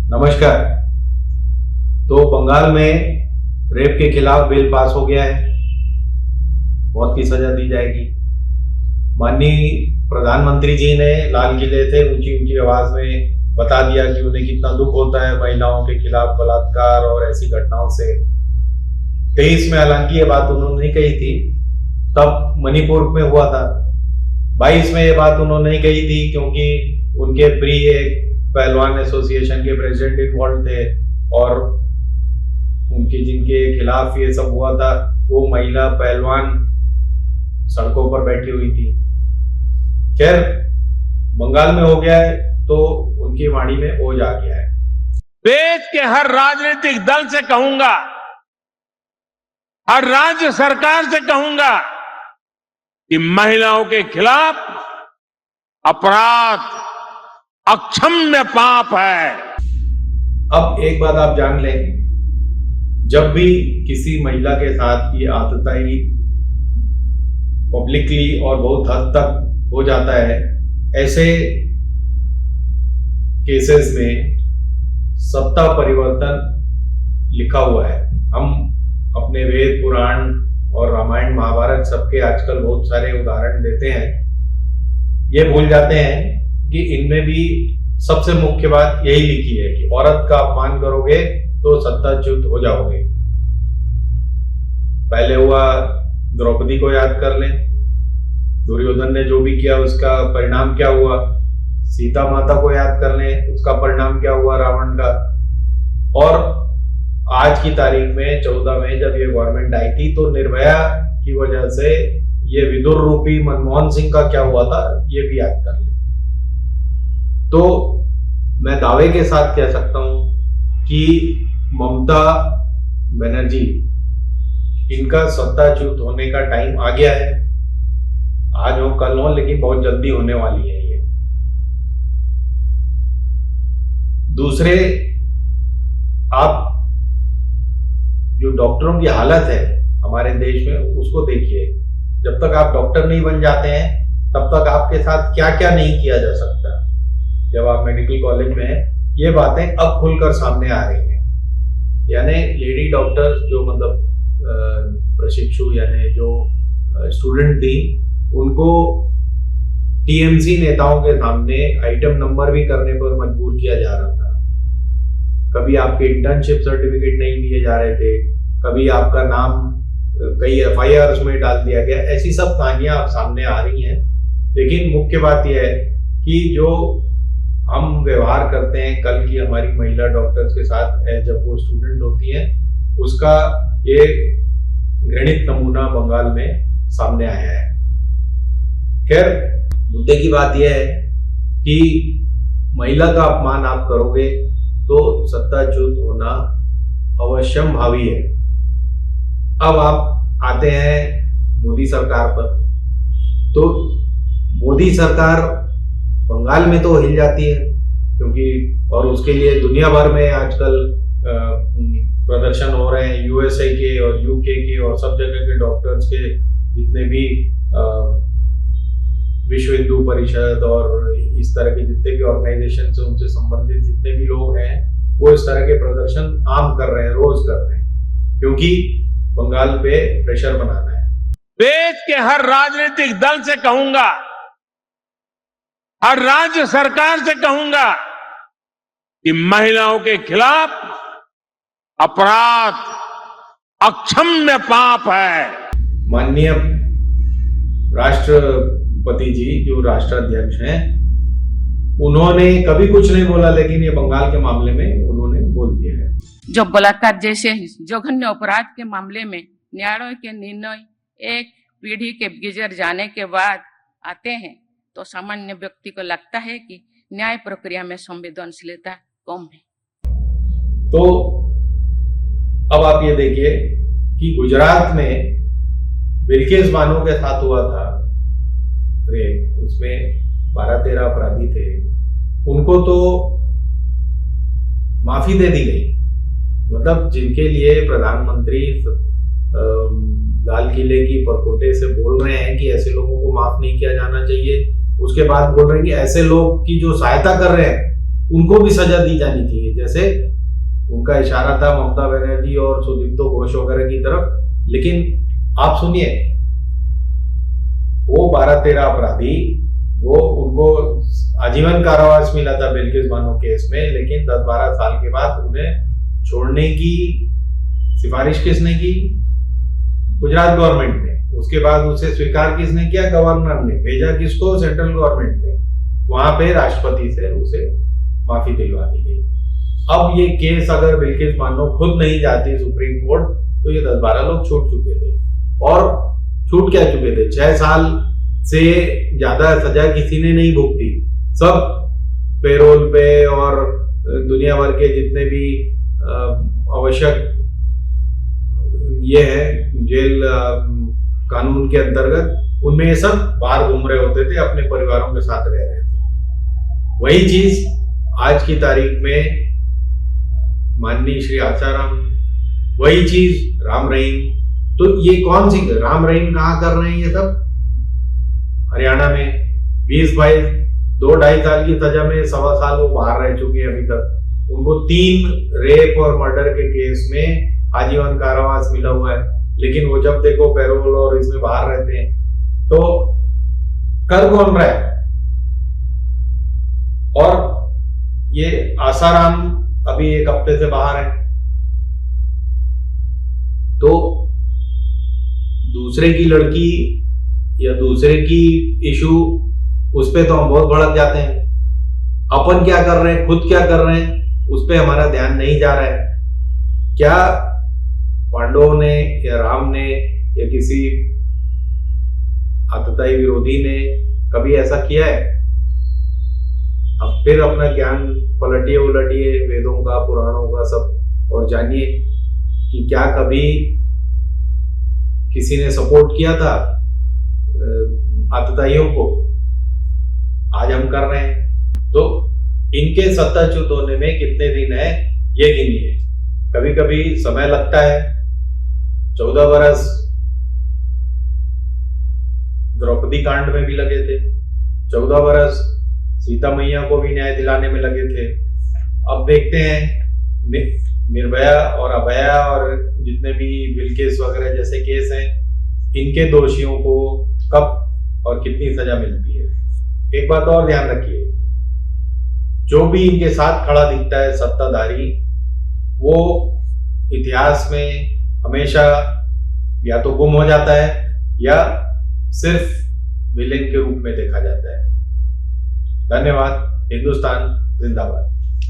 नमस्कार। तो बंगाल में रेप के खिलाफ बिल पास हो गया है, मौत की सजा दी जाएगी। माननीय प्रधानमंत्री जी ने लाल किले से ऊंची ऊंची आवाज में बता दिया कि उन्हें कितना दुख होता है महिलाओं के खिलाफ बलात्कार और ऐसी घटनाओं से। 23 में हालांकि ये बात उन्होंने नहीं कही थी, तब मणिपुर में हुआ था। 22 में ये बात उन्होंने नहीं कही थी क्योंकि उनके प्रिय पहलवान एसोसिएशन के प्रेसिडेंट इन्वॉल्व थे और उनके जिनके खिलाफ ये सब हुआ था वो महिला पहलवान सड़कों पर बैठी हुई थी। खैर, बंगाल में हो गया है तो उनकी वाणी में ओज आ गया है। देश के हर राजनीतिक दल से कहूंगा, हर राज्य सरकार से कहूंगा कि महिलाओं के खिलाफ अपराध अक्षम्य पाप है। अब एक बात आप जान लें, जब भी किसी महिला के साथ ये आतताई पब्लिकली और बहुत हद तक हो जाता है, ऐसे केसेस में सत्ता परिवर्तन लिखा हुआ है। हम अपने वेद पुराण और रामायण महाभारत सबके आजकल बहुत सारे उदाहरण देते हैं, ये भूल जाते हैं कि इनमें भी सबसे मुख्य बात यही लिखी है कि औरत का अपमान करोगे तो सत्ताच्युत हो जाओगे। पहले हुआ, द्रौपदी को याद कर लें, दुर्योधन ने जो भी किया उसका परिणाम क्या हुआ। सीता माता को याद कर लें, उसका परिणाम क्या हुआ रावण का। और आज की तारीख में 14 में जब ये गवर्नमेंट आई थी तो निर्भया की वजह से ये विदुर रूपी मनमोहन सिंह का क्या हुआ था, ये भी याद कर लें। तो मैं दावे के साथ कह सकता हूं कि ममता बनर्जी, इनका सत्ताच्युत होने का टाइम आ गया है। आज हो कल हो, लेकिन बहुत जल्दी होने वाली है ये। दूसरे, आप जो डॉक्टरों की हालत है हमारे देश में उसको देखिए। जब तक आप डॉक्टर नहीं बन जाते हैं तब तक आपके साथ क्या क्या नहीं किया जा सकता। जब आप मेडिकल कॉलेज में हैं, ये बातें अब खुलकर सामने आ रही हैं। यानी लेडी डॉक्टर्स जो मतलब प्रशिक्षु यानी जो स्टूडेंट थी, उनको टीएमसी नेताओं के सामने आइटम नंबर भी करने पर मजबूर किया जा रहा था। कभी आपके इंटर्नशिप सर्टिफिकेट नहीं दिए जा रहे थे, कभी आपका नाम कई एफआईआर में डाल दिया गया। ऐसी सब कहानियां सामने आ रही हैं। लेकिन मुख्य बात यह है कि जो हम व्यवहार करते हैं कल की हमारी महिला डॉक्टर्स के साथ जब वो स्टूडेंट होती हैं, उसका ये घृणित नमूना बंगाल में सामने आया है। खैर, मुद्दे की बात यह है कि महिला का अपमान आप करोगे तो सत्ताच्युत होना अवश्यम भावी है। अब आप आते हैं मोदी सरकार पर। तो मोदी सरकार बंगाल में तो हिल जाती है क्योंकि, और उसके लिए दुनिया भर में आजकल प्रदर्शन हो रहे हैं। यूएसए के और यूके के और सब जगह के डॉक्टर्स के जितने भी विश्व हिंदू परिषद और इस तरह के जितने भी ऑर्गेनाइजेशन से उनसे संबंधित जितने भी लोग हैं, वो इस तरह के प्रदर्शन आम कर रहे हैं, रोज कर रहे हैं, क्योंकि बंगाल पे प्रेशर बनाना है। देश के हर राजनीतिक दल से कहूंगा, हर राज्य सरकार से कहूंगा कि महिलाओं के खिलाफ अपराध अक्षम्य पाप है। माननीय राष्ट्रपति जी जो राष्ट्राध्यक्ष हैं, उन्होंने कभी कुछ नहीं बोला, लेकिन ये बंगाल के मामले में उन्होंने बोल दिया है। जो बलात्कार जैसे जघन्य अपराध के मामले में न्यायालय के निर्णय एक पीढ़ी के गुजर जाने के बाद आते हैं तो सामान्य व्यक्ति को लगता है कि न्याय प्रक्रिया में संवेदनशीलता कम है। तो अब आप ये देखिए कि गुजरात में बिल्किस बानो के साथ हुआ था रेप, उसमें 12-13 अपराधी थे, उनको तो माफी दे दी गई। मतलब जिनके लिए प्रधानमंत्री लाल किले की परकोटे से बोल रहे हैं कि ऐसे लोगों को माफ नहीं किया जाना चाहिए, उसके बाद बोल रहे हैं कि ऐसे लोग की जो सहायता कर रहे हैं उनको भी सजा दी जानी चाहिए। जैसे उनका इशारा था ममता बनर्जी और सुदीप्तो घोष वगैरह की तरफ, लेकिन आप सुनिए, वो 12-13 अपराधी, वो उनको आजीवन कारावास मिला था बिल्किस बानो केस में, लेकिन 10-12 साल के बाद उन्हें छोड़ने की सिफारिश किसने की? गुजरात गवर्नमेंट ने। उसके बाद उसे स्वीकार किसने किया? गवर्नर ने। भेजा किसको? सेंट्रल गवर्नमेंट ने। वहां पे राष्ट्रपति से उसे माफी दिलवा दी गई। अब ये केस अगर बिल्किस बानो खुद नहीं जाती सुप्रीम कोर्ट, तो ये 10-12 लोग छूट चुके थे। और छूट क्या चुके थे? 6 साल से ज्यादा सजा किसी ने नहीं भुगती। सब पेरोल पे और दुनिया भर के जितने भी आवश्यक ये है जेल कानून के अंतर्गत, उनमें ये सब बाहर घूम रहे होते थे, अपने परिवारों के साथ रह रहे थे। वही चीज आज की तारीख में माननीय श्री आसाराम, वही चीज राम रहीम। तो ये कौन सी राम रहीम कहाँ कर रहे हैं ये सब? हरियाणा में 20-22 2-2.5 साल की सजा में 1.25 साल वो बाहर रह चुके हैं अभी तक। उनको 3 रेप और मर्डर के केस में आजीवन कारावास मिला हुआ है, लेकिन वो जब देखो पैरोल और इसमें बाहर रहते हैं। तो कर कौन रहा है? और ये आसाराम अभी 1 हफ्ते से बाहर है। तो दूसरे की लड़की या दूसरे की इशू, उस पे तो हम बहुत भड़क जाते हैं। अपन क्या कर रहे हैं, खुद क्या कर रहे हैं, उस पे हमारा ध्यान नहीं जा रहा है। क्या पांडवों ने या राम ने या किसी आतताई विरोधी ने कभी ऐसा किया है? अब फिर अपना ज्ञान पलटिए उलटिए वेदों का, पुराणों का सब, और जानिए कि क्या कभी किसी ने सपोर्ट किया था आतताइयों को? आज हम कर रहे हैं। तो इनके सत्ताच्युत होने में कितने दिन है ये गिनिए। कभी कभी समय लगता है। 14 बरस द्रौपदी कांड में भी लगे थे, 14 बरस सीता मैया को भी न्याय दिलाने में लगे थे। अब देखते हैं निर्भया और अभया और जितने भी बिल्किस वगैरह जैसे केस हैं, इनके दोषियों को कब और कितनी सजा मिलती है। एक बात और ध्यान रखिए, जो भी इनके साथ खड़ा दिखता है सत्ताधारी, वो इतिहास में हमेशा या तो गुम हो जाता है या सिर्फ विलेन के रूप में देखा जाता है। धन्यवाद। हिंदुस्तान जिंदाबाद।